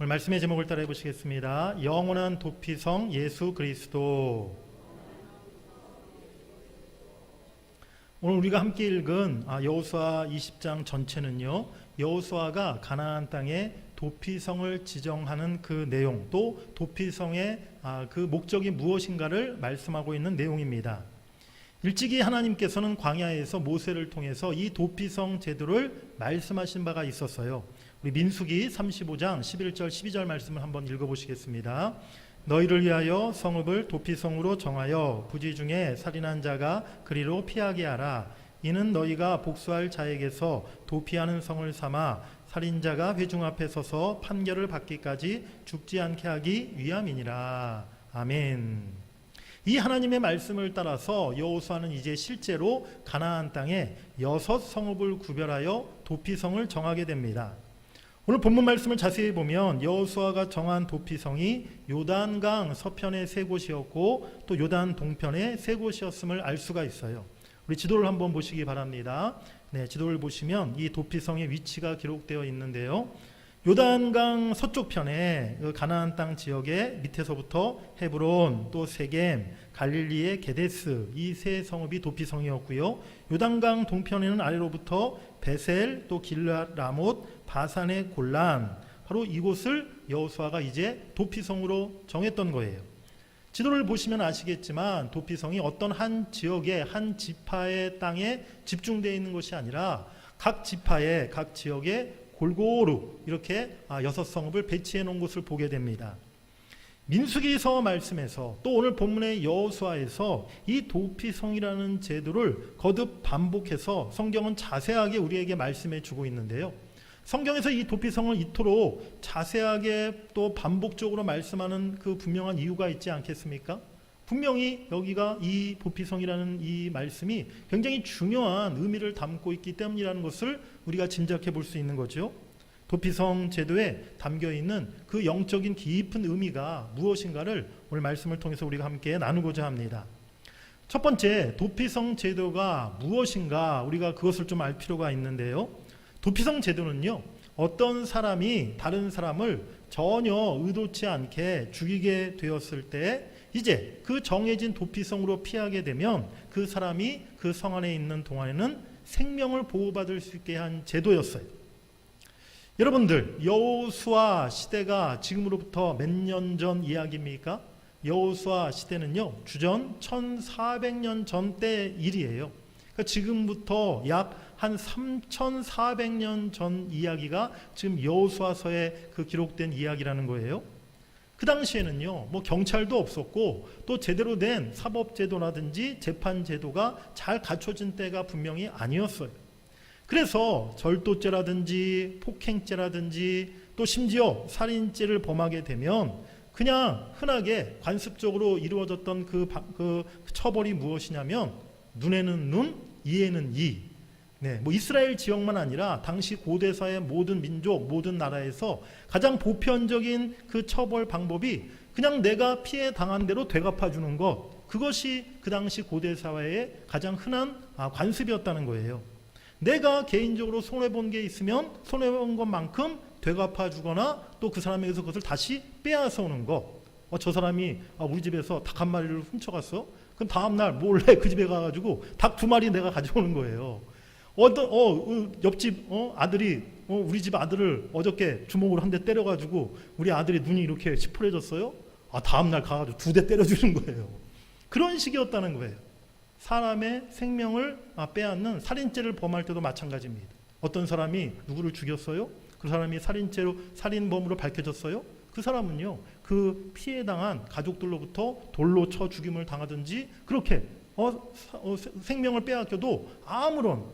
오늘 말씀의 제목을 따라해 보시겠습니다. 영원한 도피성 예수 그리스도. 오늘 우리가 함께 읽은 여호수아 20장 전체는요, 여호수아가 가나안 땅에 도피성을 지정하는 그 내용, 또 도피성의 그 목적이 무엇인가를 말씀하고 있는 내용입니다. 일찍이 하나님께서는 광야에서 모세를 통해서 이 도피성 제도를 말씀하신 바가 있었어요. 우리 민수기 35장 11절 12절 말씀을 한번 읽어보시겠습니다. 너희를 위하여 성읍을 도피성으로 정하여 부지 중에 살인한 자가 그리로 피하게 하라. 이는 너희가 복수할 자에게서 도피하는 성을 삼아 살인자가 회중 앞에 서서 판결을 받기까지 죽지 않게 하기 위함이니라. 아멘. 이 하나님의 말씀을 따라서 여호수아는 이제 실제로 가나안 땅에 6성읍을 구별하여 도피성을 정하게 됩니다. 오늘 본문 말씀을 자세히 보면 여호수아가 정한 도피성이 요단강 서편의 3곳이었고 또 요단 동편의 3곳이었음을 알 수가 있어요. 우리 지도를 한번 보시기 바랍니다. 네, 지도를 보시면 이 도피성의 위치가 기록되어 있는데요. 요단강 서쪽 편에 가나안 땅 지역의 밑에서부터 헤브론, 또 세겜, 갈릴리의 게데스, 이 세 성읍이 도피성이었고요. 요단강 동편에는 아래로부터 베셀, 또 길앗 라못, 바산의 골란, 바로 이곳을 여호수아가 이제 도피성으로 정했던 거예요. 지도를 보시면 아시겠지만 도피성이 어떤 한 지역의 한 지파의 땅에 집중되어 있는 것이 아니라 각 지파의 각 지역에 골고루 이렇게 6성읍을 배치해 놓은 것을 보게 됩니다. 민수기서 말씀에서 또 오늘 본문의 여호수아에서 이 도피성이라는 제도를 거듭 반복해서 성경은 자세하게 우리에게 말씀해 주고 있는데요. 성경에서 이 도피성을 이토록 자세하게 또 반복적으로 말씀하는 그 분명한 이유가 있지 않겠습니까? 분명히 여기가 이 도피성이라는 이 말씀이 굉장히 중요한 의미를 담고 있기 때문이라는 것을 우리가 짐작해 볼 수 있는 거죠. 도피성 제도에 담겨 있는 그 영적인 깊은 의미가 무엇인가를 오늘 말씀을 통해서 우리가 함께 나누고자 합니다. 첫 번째, 도피성 제도가 무엇인가 우리가 그것을 좀 알 필요가 있는데요. 도피성 제도는요, 어떤 사람이 다른 사람을 전혀 의도치 않게 죽이게 되었을 때 이제 그 정해진 도피성으로 피하게 되면 그 사람이 그 성 안에 있는 동안에는 생명을 보호받을 수 있게 한 제도였어요. 여러분들, 여호수아 시대가 지금으로부터 몇 년 전 이야기입니까? 여호수아 시대는요, 주전 1400년 전 때 일이에요. 그러니까 지금부터 약 한 3400년 전 이야기가 지금 여호수아서에 그 기록된 이야기라는 거예요. 그 당시에는요, 뭐 경찰도 없었고 또 제대로 된 사법제도라든지 재판제도가 잘 갖춰진 때가 분명히 아니었어요. 그래서 절도죄라든지 폭행죄라든지 또 심지어 살인죄를 범하게 되면 그냥 흔하게 관습적으로 이루어졌던 그 처벌이 무엇이냐면 눈에는 눈, 이에는 이. 네, 뭐 이스라엘 지역만 아니라 당시 고대사의 모든 민족, 모든 나라에서 가장 보편적인 그 처벌 방법이 그냥 내가 피해 당한 대로 되갚아주는 것, 그것이 그 당시 고대사회의 가장 흔한 관습이었다는 거예요. 내가 개인적으로 손해본 게 있으면 손해본 것만큼 되갚아주거나 또 그 사람에게서 그것을 다시 빼앗아 오는 것. 저 사람이 우리 집에서 닭 한 마리를 훔쳐갔어? 그럼 다음날 몰래 그 집에 가가지고 닭 2마리 내가 가져오는 거예요. 옆집 아들이 우리 집 아들을 어저께 주먹으로 한 대 때려가지고 우리 아들이 눈이 이렇게 시퍼래졌어요. 다음날 가가지고 2대 때려주는 거예요. 그런 식이었다는 거예요. 사람의 생명을 빼앗는 살인죄를 범할 때도 마찬가지입니다. 어떤 사람이 누구를 죽였어요? 그 사람이 살인범으로 밝혀졌어요? 그 사람은요, 그 피해당한 가족들로부터 돌로 쳐 죽임을 당하든지 그렇게 생명을 빼앗겨도 아무런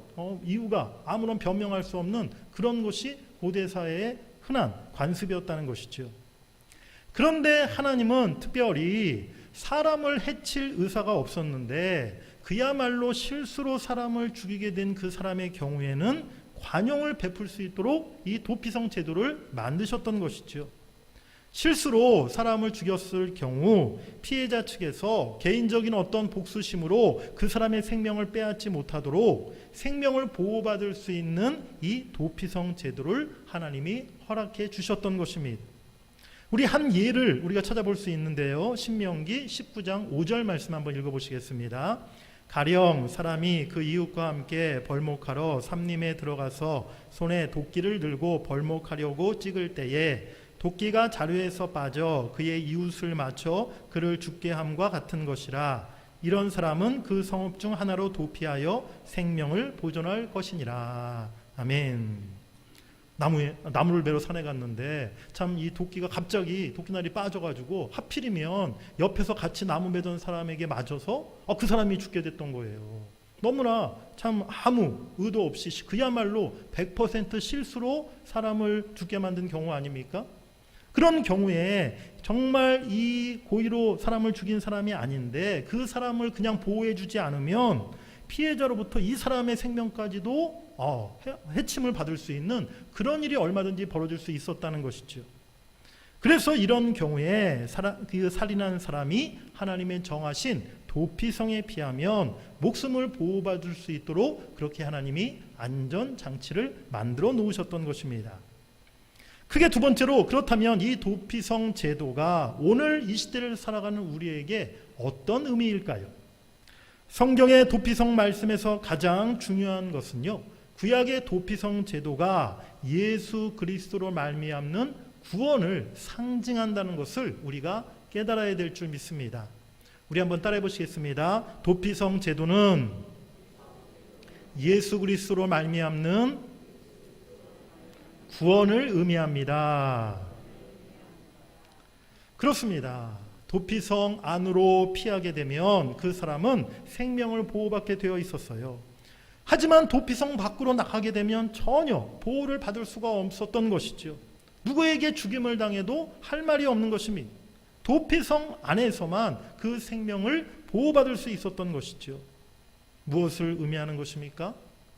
이유가, 아무런 변명할 수 없는 그런 것이 고대사회의 흔한 관습이었다는 것이죠. 그런데 하나님은 특별히 사람을 해칠 의사가 없었는데 그야말로 실수로 사람을 죽이게 된 그 사람의 경우에는 관용을 베풀 수 있도록 이 도피성 제도를 만드셨던 것이죠. 실수로 사람을 죽였을 경우 피해자 측에서 개인적인 어떤 복수심으로 그 사람의 생명을 빼앗지 못하도록 생명을 보호받을 수 있는 이 도피성 제도를 하나님이 허락해 주셨던 것입니다. 우리 한 예를 우리가 찾아볼 수 있는데요. 신명기 19장 5절 말씀 한번 읽어보시겠습니다. 가령 사람이 그 이웃과 함께 벌목하러 삼림에 들어가서 손에 도끼를 들고 벌목하려고 찍을 때에 도끼가 자루에서 빠져 그의 이웃을 맞춰 그를 죽게 함과 같은 것이라. 이런 사람은 그 성읍 중 하나로 도피하여 생명을 보존할 것이니라. 아멘. 나무를 베러 산에 갔는데 참 이 도끼가 갑자기 도끼날이 빠져가지고 하필이면 옆에서 같이 나무 베던 사람에게 맞아서 그 사람이 죽게 됐던 거예요. 너무나 참 아무 의도 없이 그야말로 100% 실수로 사람을 죽게 만든 경우 아닙니까? 그런 경우에 정말 이 고의로 사람을 죽인 사람이 아닌데 그 사람을 그냥 보호해주지 않으면 피해자로부터 이 사람의 생명까지도 해침을 받을 수 있는 그런 일이 얼마든지 벌어질 수 있었다는 것이죠. 그래서 이런 경우에 그 살인한 사람이 하나님의 정하신 도피성에 피하면 목숨을 보호받을 수 있도록 그렇게 하나님이 안전장치를 만들어 놓으셨던 것입니다. 크게 두 번째로, 그렇다면 이 도피성 제도가 오늘 이 시대를 살아가는 우리에게 어떤 의미일까요? 성경의 도피성 말씀에서 가장 중요한 것은요, 구약의 도피성 제도가 예수 그리스도로 말미암는 구원을 상징한다는 것을 우리가 깨달아야 될 줄 믿습니다. 우리 한번 따라해 보시겠습니다. 도피성 제도는 예수 그리스도로 말미암는 구원을 의미합니다. 그렇습니다. 도피성 안으로 피하게 되면 그 사람은 생명을 보호받게 되어 있었어요. 하지만 도피성 밖으로 나가게 되면 전혀 보호를 받을 수가 없었던 것이죠. 누구에게 죽임을 당해도 할 말이 없는 것입니다. 도피성 안에서만 그 생명을 보호받을 수 있었던 것이죠. 무엇을 의미하는 것입니까?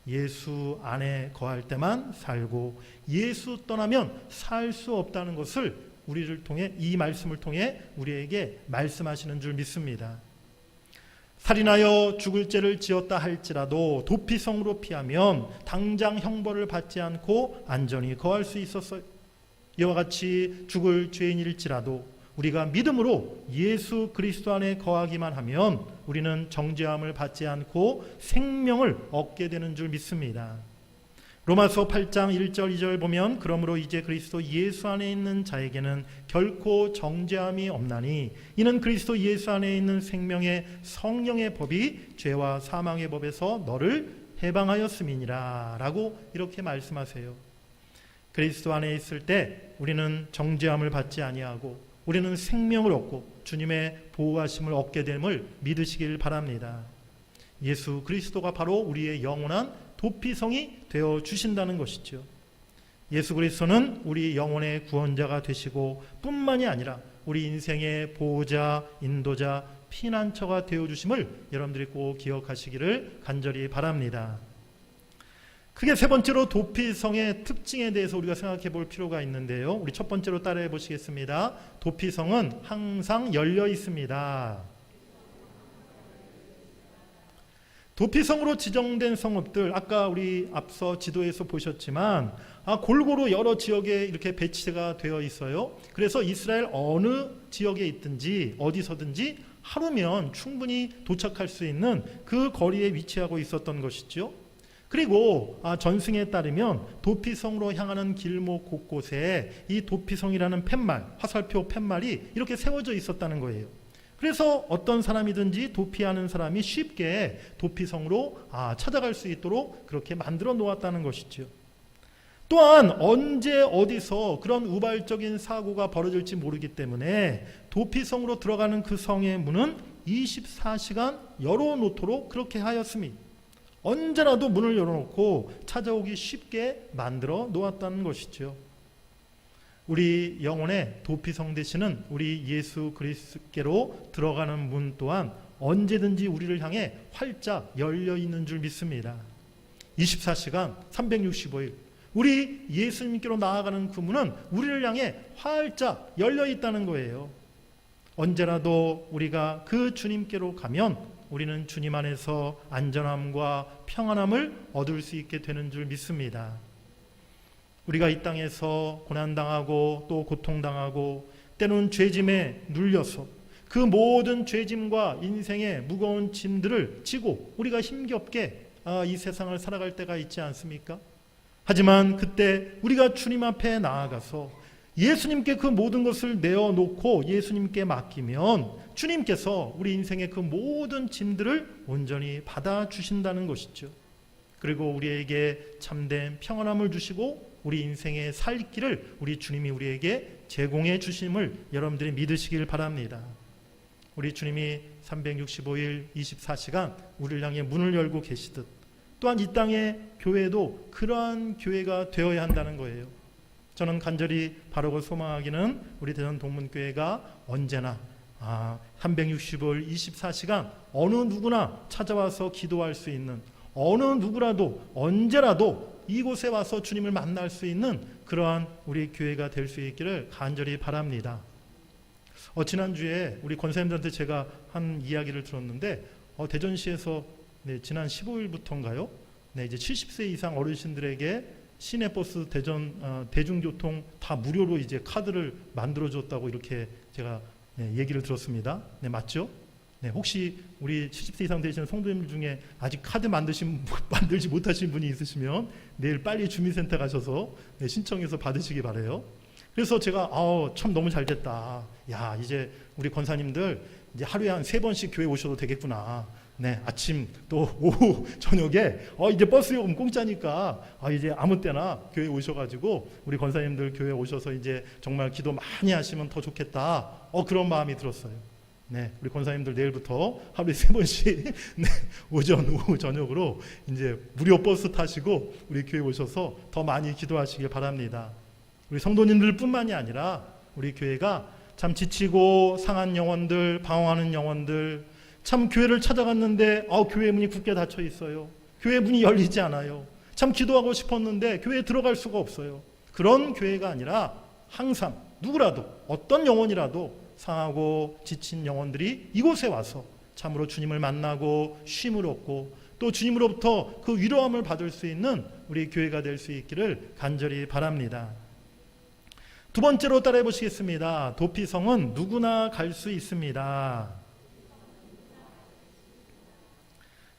예수 안에 거할 때만 살고 예수 떠나면 살 수 없다는 것을 우리를 통해, 이 말씀을 통해 우리에게 말씀하시는 줄 믿습니다. 살인하여 죽을 죄를 지었다 할지라도 도피성으로 피하면 당장 형벌을 받지 않고 안전히 거할 수 있었어요. 이와 같이 죽을 죄인일지라도 우리가 믿음으로 예수 그리스도 안에 거하기만 하면 우리는 정죄함을 받지 않고 생명을 얻게 되는 줄 믿습니다. 로마서 8장 1절 2절 보면, 그러므로 이제 그리스도 예수 안에 있는 자에게는 결코 정죄함이 없나니 이는 그리스도 예수 안에 있는 생명의 성령의 법이 죄와 사망의 법에서 너를 해방하였음이니라 라고 이렇게 말씀하세요. 그리스도 안에 있을 때 우리는 정죄함을 받지 아니하고 우리는 생명을 얻고 주님의 보호하심을 얻게 됨을 믿으시길 바랍니다. 예수 그리스도가 바로 우리의 영원한 도피성이 되어 주신다는 것이죠. 예수 그리스도는 우리 영혼의 구원자가 되시고 뿐만이 아니라 우리 인생의 보호자, 인도자, 피난처가 되어 주심을 여러분들이 꼭 기억하시기를 간절히 바랍니다. 크게 세 번째로 도피성의 특징에 대해서 우리가 생각해 볼 필요가 있는데요. 우리 첫 번째로 따라해 보시겠습니다. 도피성은 항상 열려 있습니다. 도피성으로 지정된 성읍들, 아까 우리 앞서 지도에서 보셨지만 골고루 여러 지역에 이렇게 배치가 되어 있어요. 그래서 이스라엘 어느 지역에 있든지 어디서든지 하루면 충분히 도착할 수 있는 그 거리에 위치하고 있었던 것이죠. 그리고 전승에 따르면 도피성으로 향하는 길목 곳곳에 이 도피성이라는 팻말, 화살표 팻말이 이렇게 세워져 있었다는 거예요. 그래서 어떤 사람이든지 도피하는 사람이 쉽게 도피성으로 찾아갈 수 있도록 그렇게 만들어 놓았다는 것이죠. 또한 언제 어디서 그런 우발적인 사고가 벌어질지 모르기 때문에 도피성으로 들어가는 그 성의 문은 24시간 열어놓도록 그렇게 하였습니다. 언제라도 문을 열어놓고 찾아오기 쉽게 만들어 놓았다는 것이죠. 우리 영혼의 도피성 되시는 우리 예수 그리스도께로 들어가는 문 또한 언제든지 우리를 향해 활짝 열려 있는 줄 믿습니다. 24시간 365일 우리 예수님께로 나아가는 그 문은 우리를 향해 활짝 열려 있다는 거예요. 언제라도 우리가 그 주님께로 가면 우리는 주님 안에서 안전함과 평안함을 얻을 수 있게 되는 줄 믿습니다. 우리가 이 땅에서 고난당하고 또 고통당하고 때로는 죄짐에 눌려서 그 모든 죄짐과 인생의 무거운 짐들을 지고 우리가 힘겹게 이 세상을 살아갈 때가 있지 않습니까? 하지만 그때 우리가 주님 앞에 나아가서 예수님께 그 모든 것을 내어놓고 예수님께 맡기면 주님께서 우리 인생의 그 모든 짐들을 온전히 받아주신다는 것이죠. 그리고 우리에게 참된 평안함을 주시고 우리 인생의 살 길을 우리 주님이 우리에게 제공해 주심을 여러분들이 믿으시길 바랍니다. 우리 주님이 365일 24시간 우리를 향해 문을 열고 계시듯 또한 이 땅의 교회도 그러한 교회가 되어야 한다는 거예요. 저는 간절히 바라고 소망하기는 우리 대전 동문교회가 언제나 365일 24시간 어느 누구나 찾아와서 기도할 수 있는, 어느 누구라도 언제라도 이곳에 와서 주님을 만날 수 있는 그러한 우리 교회가 될 수 있기를 간절히 바랍니다. 지난주에 우리 권사님들한테 제가 한 이야기를 들었는데 대전시에서 지난 15일부터인가요? 이제 70세 이상 어르신들에게 시내버스 대중교통 다 무료로 이제 카드를 만들어줬다고 이렇게 제가 얘기를 들었습니다. 맞죠? 혹시 우리 70세 이상 되시는 성도님들 중에 아직 카드 만들지 못하신 분이 있으시면 내일 빨리 주민센터 가셔서 신청해서 받으시기 바라요. 그래서 제가 참 너무 잘 됐다. 야, 이제 우리 권사님들 이제 하루에 한 3번씩 교회 오셔도 되겠구나. 아침 또 오후 저녁에 이제 버스 요금 공짜니까 이제 아무 때나 교회 오셔가지고 우리 권사님들 교회 오셔서 이제 정말 기도 많이 하시면 더 좋겠다. 그런 마음이 들었어요. 우리 권사님들 내일부터 하루에 3번씩 오전 오후 저녁으로 이제 무료 버스 타시고 우리 교회 오셔서 더 많이 기도하시길 바랍니다. 우리 성도님들 뿐만이 아니라 우리 교회가 참 지치고 상한 영혼들, 방황하는 영혼들, 참 교회를 찾아갔는데 교회 문이 굳게 닫혀 있어요. 교회 문이 열리지 않아요. 참 기도하고 싶었는데 교회에 들어갈 수가 없어요. 그런 교회가 아니라 항상 누구라도 어떤 영혼이라도 상하고 지친 영혼들이 이곳에 와서 참으로 주님을 만나고 쉼을 얻고 또 주님으로부터 그 위로함을 받을 수 있는 우리 교회가 될 수 있기를 간절히 바랍니다. 두 번째로 따라해 보시겠습니다. 도피성은 누구나 갈 수 있습니다.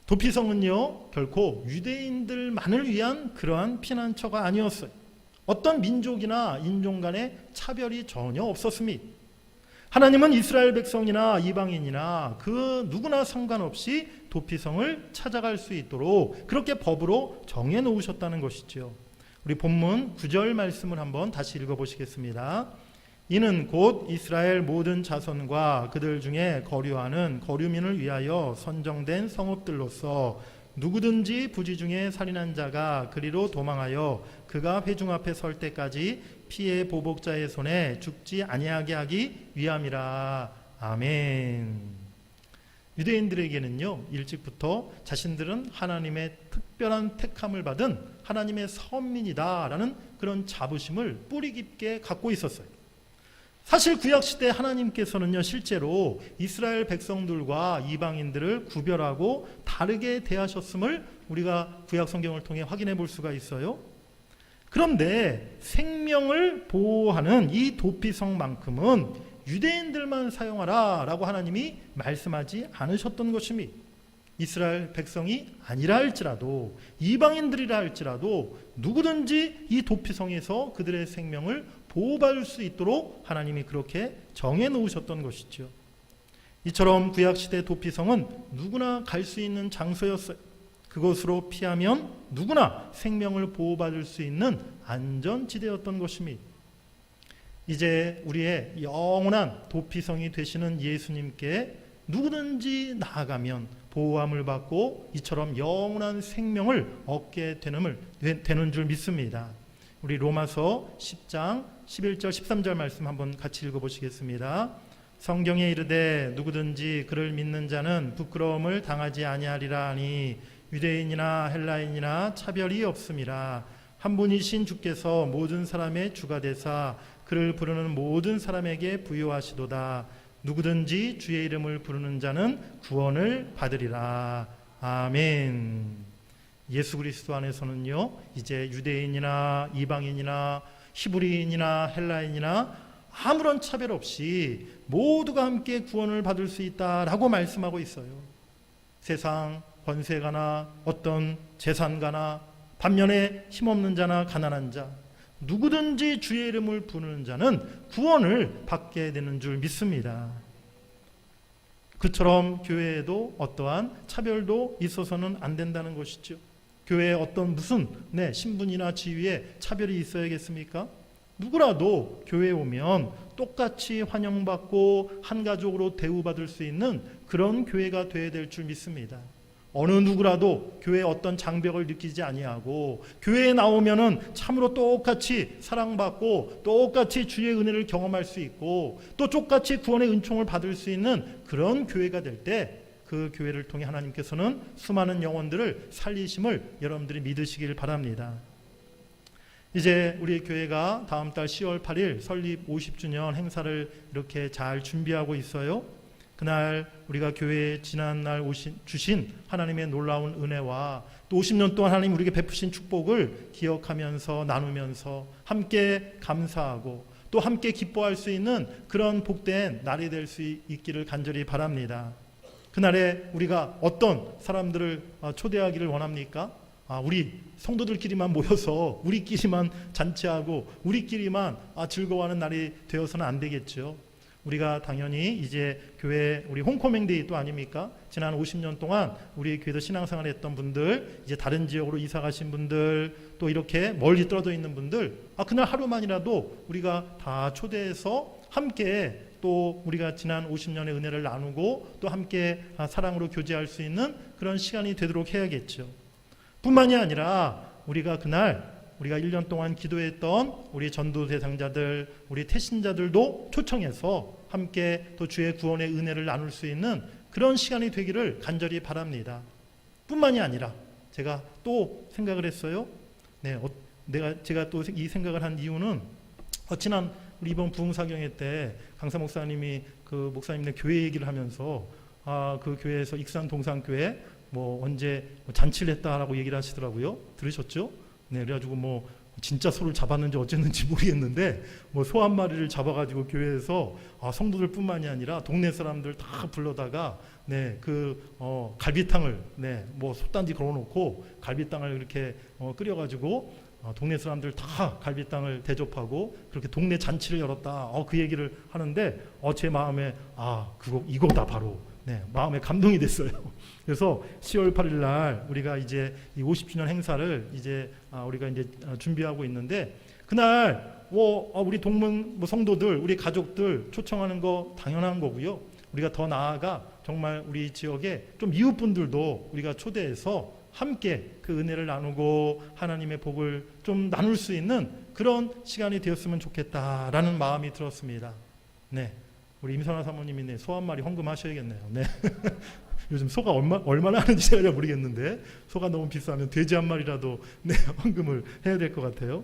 도피성은요, 결코 유대인들만을 위한 그러한 피난처가 아니었어요. 어떤 민족이나 인종 간의 차별이 전혀 없었습니다. 하나님은 이스라엘 백성이나 이방인이나 그 누구나 상관없이 도피성을 찾아갈 수 있도록 그렇게 법으로 정해 놓으셨다는 것이죠. 우리 본문 9절 말씀을 한번 다시 읽어보시겠습니다. 이는 곧 이스라엘 모든 자손과 그들 중에 거류하는 거류민을 위하여 선정된 성읍들로서 누구든지 부지 중에 살인한 자가 그리로 도망하여 그가 회중 앞에 설 때까지 피해 보복자의 손에 죽지 아니하게 하기 위함이라. 아멘. 유대인들에게는요, 일찍부터 자신들은 하나님의 특별한 택함을 받은 하나님의 선민이다라는 그런 자부심을 뿌리 깊게 갖고 있었어요. 사실 구약시대 하나님께서는요, 실제로 이스라엘 백성들과 이방인들을 구별하고 다르게 대하셨음을 우리가 구약 성경을 통해 확인해 볼 수가 있어요. 그런데 생명을 보호하는 이 도피성만큼은 유대인들만 사용하라 라고 하나님이 말씀하지 않으셨던 것입니다. 이스라엘 백성이 아니라 할지라도 이방인들이라 할지라도 누구든지 이 도피성에서 그들의 생명을 보호받을 수 있도록 하나님이 그렇게 정해 놓으셨던 것이죠. 이처럼 구약시대 도피성은 누구나 갈 수 있는 장소였어요. 그곳으로 피하면 누구나 생명을 보호받을 수 있는 안전지대였던 것입니다. 이제 우리의 영원한 도피성이 되시는 예수님께 누구든지 나아가면 보호함을 받고 이처럼 영원한 생명을 얻게 되는 줄 믿습니다. 우리 로마서 10장 11절 13절 말씀 한번 같이 읽어보시겠습니다. 성경에 이르되 누구든지 그를 믿는 자는 부끄러움을 당하지 아니하리라 하니 유대인이나 헬라인이나 차별이 없음이라. 한 분이신 주께서 모든 사람의 주가 되사 그를 부르는 모든 사람에게 부요하시도다. 누구든지 주의 이름을 부르는 자는 구원을 받으리라. 아멘. 예수 그리스도 안에서는요, 이제 유대인이나 이방인이나 히브리인이나 헬라인이나 아무런 차별 없이 모두가 함께 구원을 받을 수 있다라고 말씀하고 있어요. 세상 권세가나 어떤 재산가나 반면에 힘없는 자나 가난한 자, 누구든지 주의 이름을 부르는 자는 구원을 받게 되는 줄 믿습니다. 그처럼 교회에도 어떠한 차별도 있어서는 안 된다는 것이죠. 교회에 어떤 무슨 신분이나 지위에 차별이 있어야겠습니까? 누구라도 교회에 오면 똑같이 환영받고 한 가족으로 대우받을 수 있는 그런 교회가 되어야 될 줄 믿습니다. 어느 누구라도 교회에 어떤 장벽을 느끼지 아니하고 교회에 나오면은 참으로 똑같이 사랑받고 똑같이 주의 은혜를 경험할 수 있고 또 똑같이 구원의 은총을 받을 수 있는 그런 교회가 될 때 그 교회를 통해 하나님께서는 수많은 영혼들을 살리심을 여러분들이 믿으시길 바랍니다. 이제 우리 교회가 다음 달 10월 8일 설립 50주년 행사를 이렇게 잘 준비하고 있어요. 그날 우리가 교회에 지난날 주신 하나님의 놀라운 은혜와 또 50년 동안 하나님 우리에게 베푸신 축복을 기억하면서 나누면서 함께 감사하고 또 함께 기뻐할 수 있는 그런 복된 날이 될 수 있기를 간절히 바랍니다. 그날에 우리가 어떤 사람들을 초대하기를 원합니까? 우리 성도들끼리만 모여서 우리끼리만 잔치하고 우리끼리만 즐거워하는 날이 되어서는 안 되겠죠. 우리가 당연히 이제 교회 우리 홈커밍데이 또 아닙니까? 지난 50년 동안 우리 교회에서 신앙생활 했던 분들, 이제 다른 지역으로 이사 가신 분들, 또 이렇게 멀리 떨어져 있는 분들, 그날 하루만이라도 우리가 다 초대해서 함께 또 우리가 지난 50년의 은혜를 나누고 또 함께 사랑으로 교제할 수 있는 그런 시간이 되도록 해야겠죠. 뿐만이 아니라 우리가 그날 우리가 1년 동안 기도했던 우리 전도 대상자들, 우리 태신자들도 초청해서 함께 또 주의 구원의 은혜를 나눌 수 있는 그런 시간이 되기를 간절히 바랍니다. 뿐만이 아니라 제가 또 생각을 했어요. 제가 또 이 생각을 한 이유는 지난 우리 이번 부흥사경회 때 강사 목사님이 그 목사님네 교회 얘기를 하면서 그 교회에서 익산 동산교회 언제 잔치를 했다라고 얘기를 하시더라고요. 들으셨죠? 그래가지고 진짜 소를 잡았는지 어쨌는지 모르겠는데 소 한 마리를 잡아가지고 교회에서 성도들뿐만이 아니라 동네 사람들 다 불러다가 갈비탕을 솥단지 걸어놓고 갈비탕을 이렇게 끓여가지고 동네 사람들 다 갈비탕을 대접하고 그렇게 동네 잔치를 열었다. 그 얘기를 하는데 제 마음에 이거다 바로. 마음에 감동이 됐어요. 그래서 10월 8일 날 우리가 이제 이 50주년 행사를 이제 우리가 이제 준비하고 있는데 그날 우리 동문 성도들, 우리 가족들 초청하는 거 당연한 거고요. 우리가 더 나아가 정말 우리 지역에 좀 이웃분들도 우리가 초대해서 함께 그 은혜를 나누고 하나님의 복을 좀 나눌 수 있는 그런 시간이 되었으면 좋겠다라는 마음이 들었습니다. 우리 임선아 사모님이 소 한 마리 헌금하셔야겠네요. 요즘 소가 얼마나 하는지 제가 잘 모르겠는데 소가 너무 비싸면 돼지 한 마리라도 헌금을 해야 될 것 같아요.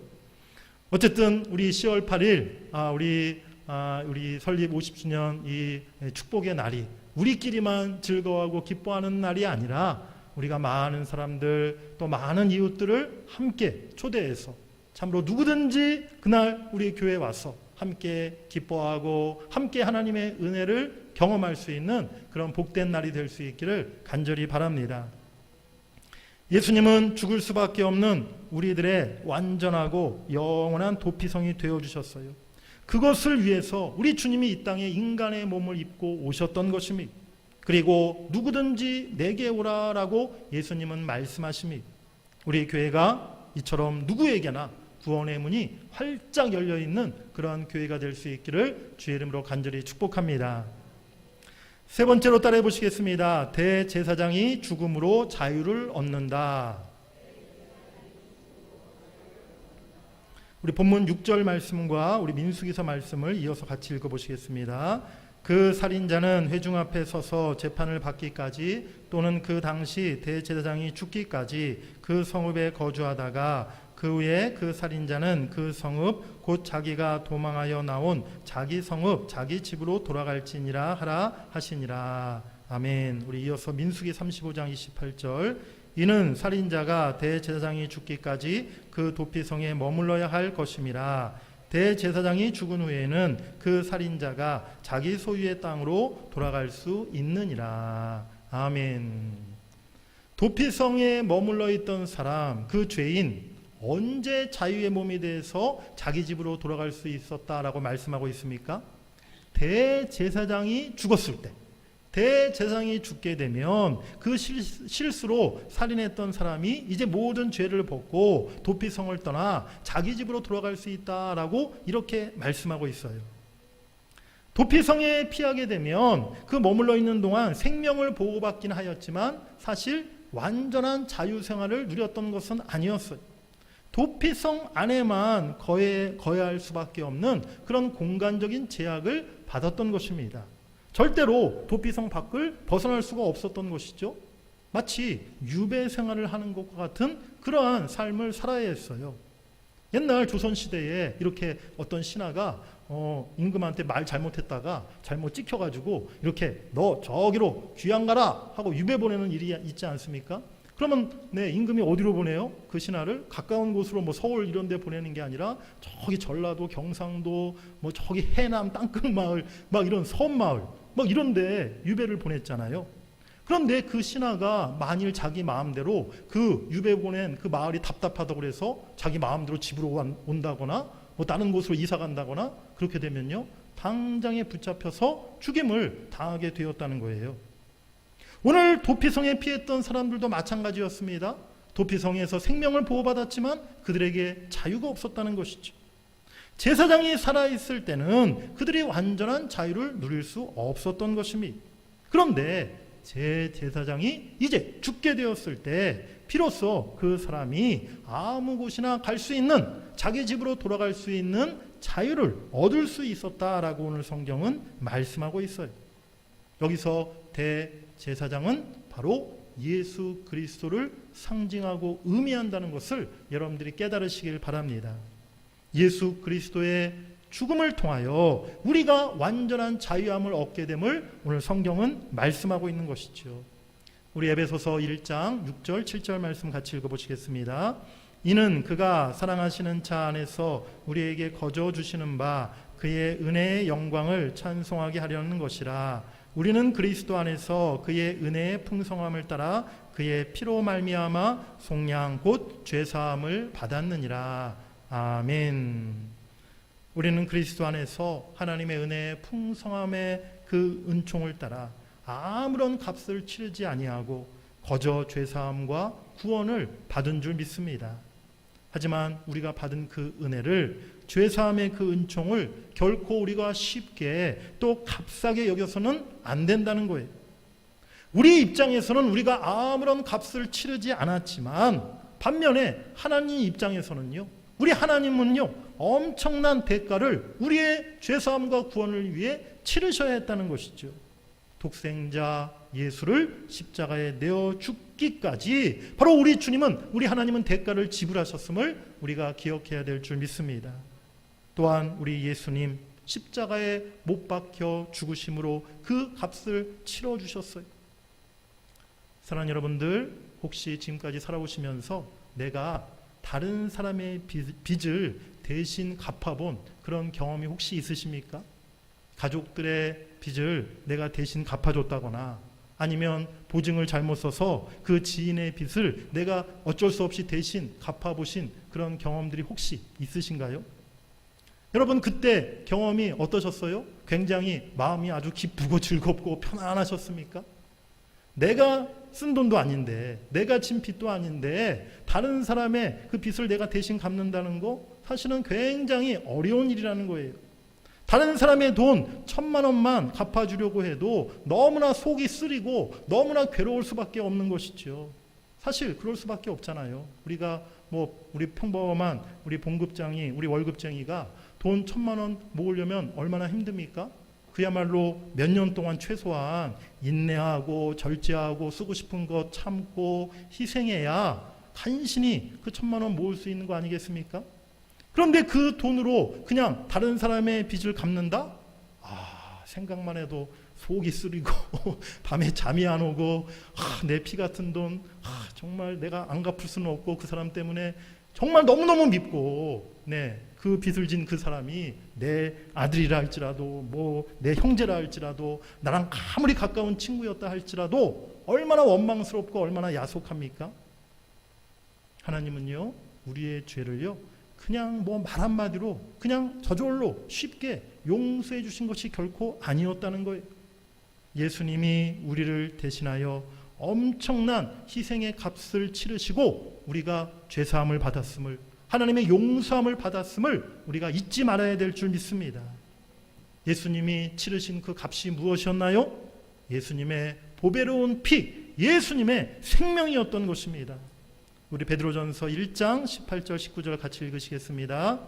어쨌든 우리 10월 8일 우리 설립 50주년 이 축복의 날이 우리끼리만 즐거워하고 기뻐하는 날이 아니라 우리가 많은 사람들 또 많은 이웃들을 함께 초대해서 참으로 누구든지 그날 우리 교회에 와서 함께 기뻐하고 함께 하나님의 은혜를 경험할 수 있는 그런 복된 날이 될 수 있기를 간절히 바랍니다. 예수님은 죽을 수밖에 없는 우리들의 완전하고 영원한 도피성이 되어주셨어요. 그것을 위해서 우리 주님이 이 땅에 인간의 몸을 입고 오셨던 것입니다. 그리고 누구든지 내게 오라라고 예수님은 말씀하십니다. 우리 교회가 이처럼 누구에게나 구원의 문이 활짝 열려있는 그런 교회가 될 수 있기를 주의 이름으로 간절히 축복합니다. 세 번째로 따라해 보시겠습니다. 대제사장이 죽음으로 자유를 얻는다. 우리 본문 6절 말씀과 우리 민수기서 말씀을 이어서 같이 읽어보시겠습니다. 그 살인자는 회중 앞에 서서 재판을 받기까지 또는 그 당시 대제사장이 죽기까지 그 성읍에 거주하다가 그 후에 그 살인자는 그 성읍 곧 자기가 도망하여 나온 자기 성읍 자기 집으로 돌아갈지니라 하라 하시니라. 아멘. 우리 이어서 민수기 35장 28절 이는 살인자가 대제사장이 죽기까지 그 도피성에 머물러야 할 것임이라. 대제사장이 죽은 후에는 그 살인자가 자기 소유의 땅으로 돌아갈 수 있느니라. 아멘. 도피성에 머물러 있던 사람, 그 죄인, 언제 자유의 몸이 돼서 자기 집으로 돌아갈 수 있었다라고 말씀하고 있습니까? 대제사장이 죽었을 때, 대제사장이 죽게 되면 그 실수로 살인했던 사람이 이제 모든 죄를 벗고 도피성을 떠나 자기 집으로 돌아갈 수 있다라고 이렇게 말씀하고 있어요. 도피성에 피하게 되면 그 머물러 있는 동안 생명을 보호받긴 하였지만 사실 완전한 자유생활을 누렸던 것은 아니었어요. 도피성 안에만 거해야 할 수밖에 없는 그런 공간적인 제약을 받았던 것입니다. 절대로 도피성 밖을 벗어날 수가 없었던 것이죠. 마치 유배 생활을 하는 것과 같은 그러한 삶을 살아야 했어요. 옛날 조선시대에 이렇게 어떤 신하가 임금한테 말 잘못했다가 잘못 찍혀가지고 이렇게 너 저기로 귀양 가라 하고 유배 보내는 일이 있지 않습니까? 그러면 임금이 어디로 보내요? 그 신하를 가까운 곳으로 뭐 서울 이런 데 보내는 게 아니라 저기 전라도, 경상도, 뭐 저기 해남 땅끝마을 막 이런 섬마을 막 이런 데 유배를 보냈잖아요. 그런데 그 신하가 만일 자기 마음대로 그 유배 보낸 그 마을이 답답하다고 그래서 자기 마음대로 집으로 온다거나 뭐 다른 곳으로 이사 간다거나 그렇게 되면요, 당장에 붙잡혀서 죽임을 당하게 되었다는 거예요. 오늘 도피성에 피했던 사람들도 마찬가지였습니다. 도피성에서 생명을 보호받았지만 그들에게 자유가 없었다는 것이죠. 제사장이 살아있을 때는 그들이 완전한 자유를 누릴 수 없었던 것입니다. 그런데 제사장이 이제 죽게 되었을 때 비로소 그 사람이 아무 곳이나 갈 수 있는, 자기 집으로 돌아갈 수 있는 자유를 얻을 수 있었다라고 오늘 성경은 말씀하고 있어요. 여기서 대제사장은 바로 예수 그리스도를 상징하고 의미한다는 것을 여러분들이 깨달으시길 바랍니다. 예수 그리스도의 죽음을 통하여 우리가 완전한 자유함을 얻게 됨을 오늘 성경은 말씀하고 있는 것이죠. 우리 에베소서 1장 6절 7절 말씀 같이 읽어보시겠습니다. 이는 그가 사랑하시는 자 안에서 우리에게 거저 주시는 바 그의 은혜의 영광을 찬송하게 하려는 것이라. 우리는 그리스도 안에서 그의 은혜의 풍성함을 따라 그의 피로 말미암아 속량 곧 죄사함을 받았느니라. 아멘. 우리는 그리스도 안에서 하나님의 은혜의 풍성함의 그 은총을 따라 아무런 값을 치르지 아니하고 거저 죄사함과 구원을 받은 줄 믿습니다. 하지만 우리가 받은 그 은혜를, 죄사함의 그 은총을 결코 우리가 쉽게 또 값싸게 여겨서는 안 된다는 거예요. 우리 입장에서는 우리가 아무런 값을 치르지 않았지만 반면에 하나님 입장에서는요, 우리 하나님은요, 엄청난 대가를 우리의 죄사함과 구원을 위해 치르셔야 했다는 것이죠. 독생자 예수를 십자가에 내어 죽기까지 바로 우리 주님은, 우리 하나님은 대가를 지불하셨음을 우리가 기억해야 될 줄 믿습니다. 또한 우리 예수님 십자가에 못 박혀 죽으심으로 그 값을 치러주셨어요. 사랑하는 여러분들, 혹시 지금까지 살아오시면서 내가 다른 사람의 빚을 대신 갚아본 그런 경험이 혹시 있으십니까? 가족들의 빚을 내가 대신 갚아줬다거나 아니면 보증을 잘못 써서 그 지인의 빚을 내가 어쩔 수 없이 대신 갚아보신 그런 경험들이 혹시 있으신가요? 여러분, 그때 경험이 어떠셨어요? 굉장히 마음이 아주 기쁘고 즐겁고 편안하셨습니까? 내가 쓴 돈도 아닌데, 내가 진 빚도 아닌데 다른 사람의 그 빚을 내가 대신 갚는다는 거 사실은 굉장히 어려운 일이라는 거예요. 다른 사람의 돈 1,000만 원만 갚아주려고 해도 너무나 속이 쓰리고 너무나 괴로울 수밖에 없는 것이죠. 사실 그럴 수밖에 없잖아요. 우리가 우리 평범한 우리 봉급쟁이, 우리 월급쟁이가 돈 1,000만 원 모으려면 얼마나 힘듭니까? 그야말로 몇 년 동안 최소한 인내하고 절제하고 쓰고 싶은 것 참고 희생해야 간신히 그 1,000만 원 모을 수 있는 거 아니겠습니까? 그런데 그 돈으로 그냥 다른 사람의 빚을 갚는다? 생각만 해도 속이 쓰리고 밤에 잠이 안 오고 내 피 같은 돈 정말 내가 안 갚을 수는 없고 그 사람 때문에 정말 너무너무 밉고 그 빚을 진 그 사람이 내 아들이라 할지라도 뭐 내 형제라 할지라도 나랑 아무리 가까운 친구였다 할지라도 얼마나 원망스럽고 얼마나 야속합니까? 하나님은요 우리의 죄를요 그냥 뭐 말 한마디로 그냥 저절로 쉽게 용서해 주신 것이 결코 아니었다는 거예요. 예수님이 우리를 대신하여 엄청난 희생의 값을 치르시고 우리가 죄사함을 받았음을, 하나님의 용서함을 받았음을 우리가 잊지 말아야 될 줄 믿습니다. 예수님이 치르신 그 값이 무엇이었나요? 예수님의 보배로운 피, 예수님의 생명이었던 것입니다. 우리 베드로전서 1장 18절 19절 같이 읽으시겠습니다.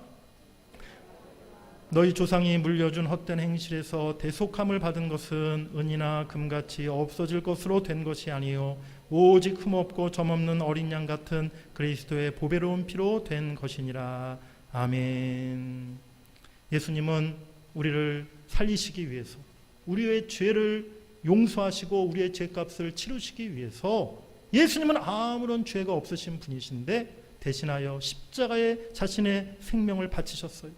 너희 조상이 물려준 헛된 행실에서 대속함을 받은 것은 은이나 금같이 없어질 것으로 된 것이 아니요 오직 흠없고 점없는 어린 양 같은 그리스도의 보배로운 피로 된 것이니라. 아멘. 예수님은 우리를 살리시기 위해서, 우리의 죄를 용서하시고 우리의 죄값을 치르시기 위해서 예수님은 아무런 죄가 없으신 분이신데 대신하여 십자가에 자신의 생명을 바치셨어요.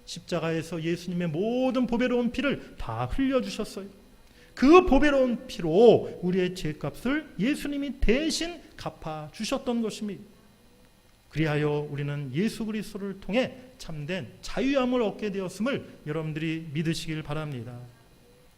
십자가에서 예수님의 모든 보배로운 피를 다 흘려주셨어요. 그 보배로운 피로 우리의 죄값을 예수님이 대신 갚아주셨던 것입니다. 그리하여 우리는 예수 그리스도를 통해 참된 자유함을 얻게 되었음을 여러분들이 믿으시길 바랍니다.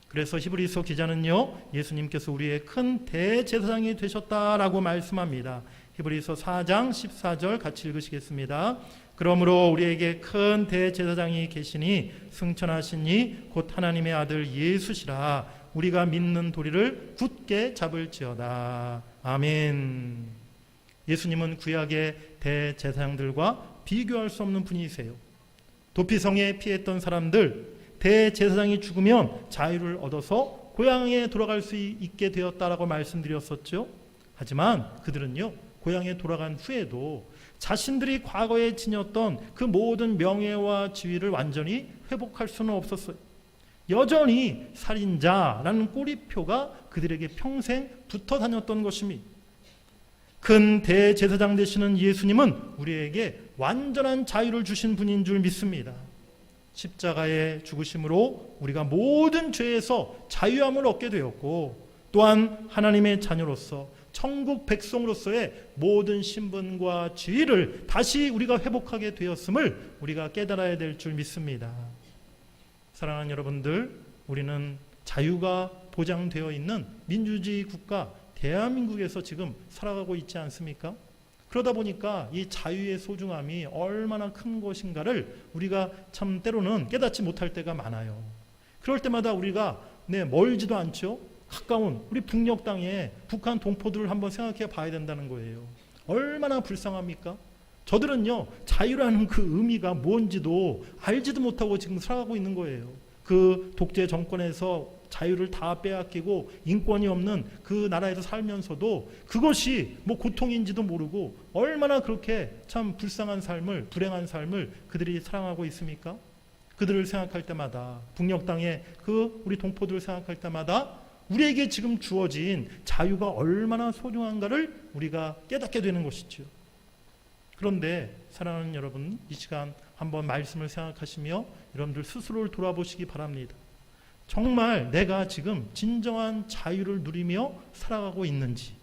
그래서 히브리서 기자는요 예수님께서 우리의 큰 대제사장이 되셨다라고 말씀합니다. 히브리서 4장 14절 같이 읽으시겠습니다. 그러므로 우리에게 큰 대제사장이 계시니 승천하신 이 곧 하나님의 아들 예수시라. 우리가 믿는 도리를 굳게 잡을지어다. 아멘. 예수님은 구약의 대제사장들과 비교할 수 없는 분이세요. 도피성에 피했던 사람들, 대제사장이 죽으면 자유를 얻어서 고향에 돌아갈 수 있게 되었다라고 말씀드렸었죠. 하지만 그들은요 고향에 돌아간 후에도 자신들이 과거에 지녔던 그 모든 명예와 지위를 완전히 회복할 수는 없었어요. 여전히 살인자라는 꼬리표가 그들에게 평생 붙어 다녔던 것입니다. 큰 대제사장 되시는 예수님은 우리에게 완전한 자유를 주신 분인 줄 믿습니다. 십자가의 죽으심으로 우리가 모든 죄에서 자유함을 얻게 되었고 또한 하나님의 자녀로서 천국 백성으로서의 모든 신분과 지위를 다시 우리가 회복하게 되었음을 우리가 깨달아야 될 줄 믿습니다. 사랑하는 여러분들, 우리는 자유가 보장되어 있는 민주주의 국가 대한민국에서 지금 살아가고 있지 않습니까? 그러다 보니까 이 자유의 소중함이 얼마나 큰 것인가를 우리가 참 때로는 깨닫지 못할 때가 많아요. 그럴 때마다 우리가 멀지도 않죠. 가까운 우리 북녘 땅에 북한 동포들을 한번 생각해 봐야 된다는 거예요. 얼마나 불쌍합니까? 저들은요 자유라는 그 의미가 뭔지도 알지도 못하고 지금 살아가고 있는 거예요. 그 독재 정권에서 자유를 다 빼앗기고 인권이 없는 그 나라에서 살면서도 그것이 뭐 고통인지도 모르고 얼마나 그렇게 참 불쌍한 삶을, 불행한 삶을 그들이 살아가고 있습니까? 그들을 생각할 때마다, 북녘 땅에 그 우리 동포들을 생각할 때마다 우리에게 지금 주어진 자유가 얼마나 소중한가를 우리가 깨닫게 되는 것이죠. 그런데 사랑하는 여러분, 이 시간 한번 말씀을 생각하시며 여러분들 스스로를 돌아보시기 바랍니다. 정말 내가 지금 진정한 자유를 누리며 살아가고 있는지,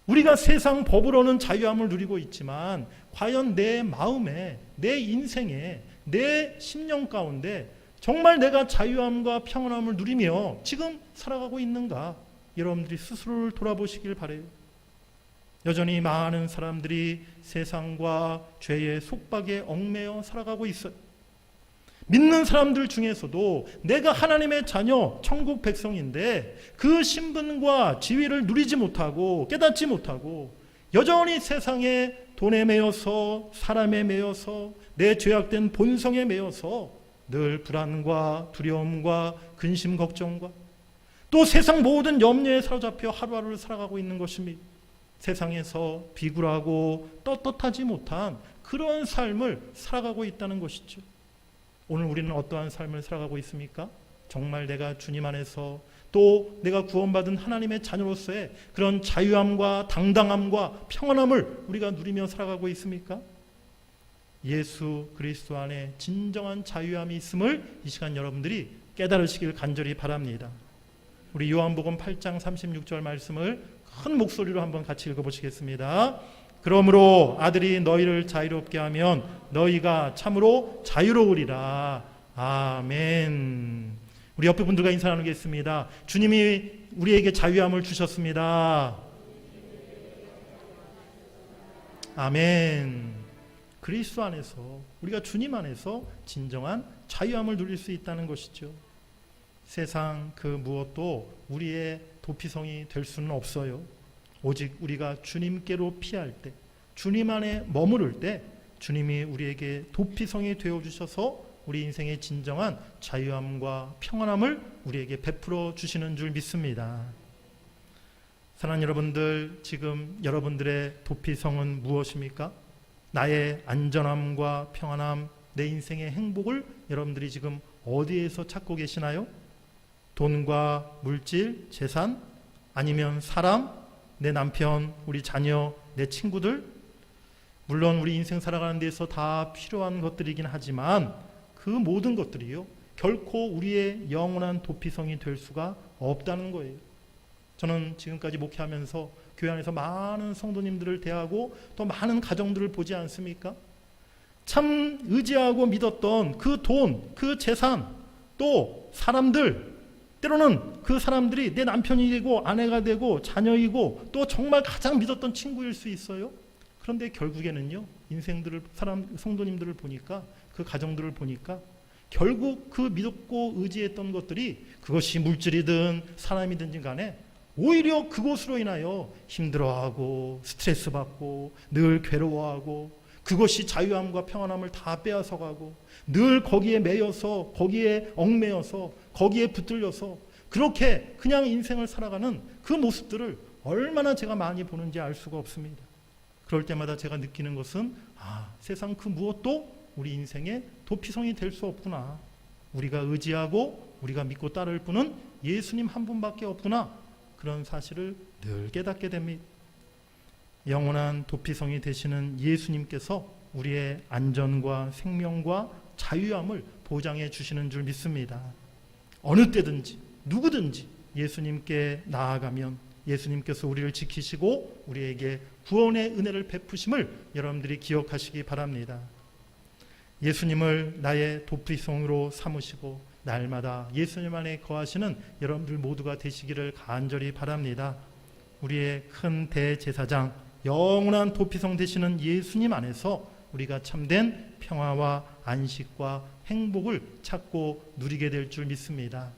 우리가 세상 법으로는 자유함을 누리고 있지만 과연 내 마음에, 내 인생에, 내 심령 가운데 정말 내가 자유함과 평안함을 누리며 지금 살아가고 있는가? 여러분들이 스스로를 돌아보시길 바라요. 여전히 많은 사람들이 세상과 죄의 속박에 얽매여 살아가고 있어요. 믿는 사람들 중에서도 내가 하나님의 자녀, 천국 백성인데 그 신분과 지위를 누리지 못하고 깨닫지 못하고 여전히 세상에 돈에 매여서, 사람에 매여서, 내 죄악된 본성에 매여서 늘 불안과 두려움과 근심 걱정과 또 세상 모든 염려에 사로잡혀 하루하루를 살아가고 있는 것입니다. 세상에서 비굴하고 떳떳하지 못한 그런 삶을 살아가고 있다는 것이죠. 오늘 우리는 어떠한 삶을 살아가고 있습니까? 정말 내가 주님 안에서 또 내가 구원받은 하나님의 자녀로서의 그런 자유함과 당당함과 평안함을 우리가 누리며 살아가고 있습니까? 예수 그리스도 안에 진정한 자유함이 있음을 이 시간 여러분들이 깨달으시길 간절히 바랍니다. 우리 요한복음 8장 36절 말씀을 큰 목소리로 한번 같이 읽어보시겠습니다. 그러므로 아들이 너희를 자유롭게 하면 너희가 참으로 자유로우리라. 아멘. 우리 옆에 분들과 인사 나누겠습니다. 주님이 우리에게 자유함을 주셨습니다. 아멘. 그리스도 안에서, 우리가 주님 안에서 진정한 자유함을 누릴 수 있다는 것이죠. 세상 그 무엇도 우리의 도피성이 될 수는 없어요. 오직 우리가 주님께로 피할 때, 주님 안에 머무를 때 주님이 우리에게 도피성이 되어주셔서 우리 인생의 진정한 자유함과 평안함을 우리에게 베풀어 주시는 줄 믿습니다. 사랑하는 여러분들, 지금 여러분들의 도피성은 무엇입니까? 나의 안전함과 평안함, 내 인생의 행복을 여러분들이 지금 어디에서 찾고 계시나요? 돈과 물질, 재산, 아니면 사람, 내 남편, 우리 자녀, 내 친구들? 물론 우리 인생 살아가는 데서 다 필요한 것들이긴 하지만 그 모든 것들이요, 결코 우리의 영원한 도피성이 될 수가 없다는 거예요. 저는 지금까지 목회하면서 교회 안에서 많은 성도님들을 대하고 또 많은 가정들을 보지 않습니까? 참 의지하고 믿었던 그 돈, 그 재산, 또 사람들, 때로는 그 사람들이 내 남편이 되고 아내가 되고 자녀이고 또 정말 가장 믿었던 친구일 수 있어요. 그런데 결국에는요, 인생들을, 성도님들을 보니까, 그 가정들을 보니까 결국 그 믿었고 의지했던 것들이, 그것이 물질이든 사람이든지 간에 오히려 그것으로 인하여 힘들어하고 스트레스 받고 늘 괴로워하고, 그것이 자유함과 평안함을 다 빼앗아가고 늘 거기에 매여서, 거기에 얽매여서, 거기에 붙들려서 그렇게 그냥 인생을 살아가는 그 모습들을 얼마나 제가 많이 보는지 알 수가 없습니다. 그럴 때마다 제가 느끼는 것은, 세상 그 무엇도 우리 인생의 도피성이 될 수 없구나. 우리가 의지하고 우리가 믿고 따를 분은 예수님 한 분밖에 없구나. 그런 사실을 늘 깨닫게 됩니다. 영원한 도피성이 되시는 예수님께서 우리의 안전과 생명과 자유함을 보장해 주시는 줄 믿습니다. 어느 때든지 누구든지 예수님께 나아가면 예수님께서 우리를 지키시고 우리에게 구원의 은혜를 베푸심을 여러분들이 기억하시기 바랍니다. 예수님을 나의 도피성으로 삼으시고 날마다 예수님 안에 거하시는 여러분들 모두가 되시기를 간절히 바랍니다. 우리의 큰 대제사장, 영원한 도피성 되시는 예수님 안에서 우리가 참된 평화와 안식과 행복을 찾고 누리게 될 줄 믿습니다.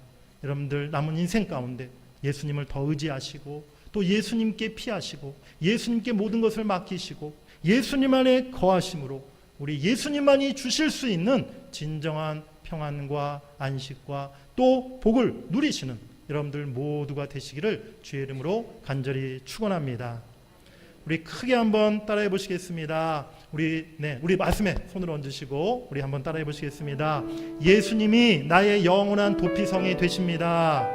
여러분들 남은 인생 가운데 예수님을 더 의지하시고 또 예수님께 피하시고 예수님께 모든 것을 맡기시고 예수님 안에 거하심으로 우리 예수님만이 주실 수 있는 진정한 평안과 안식과 또 복을 누리시는 여러분들 모두가 되시기를 주의 이름으로 간절히 축원합니다. 우리 크게 한번 따라해 보시겠습니다. 우리 말씀에 손을 얹으시고 우리 한번 따라해 보시겠습니다. 예수님이 나의 영원한 도피성이 되십니다.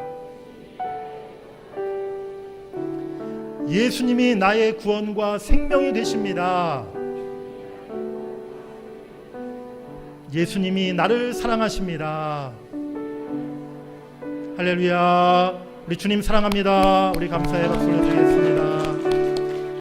예수님이 나의 구원과 생명이 되십니다. 예수님이 나를 사랑하십니다. 할렐루야. 우리 주님 사랑합니다. 우리 감사의 박수를 드리겠습니다.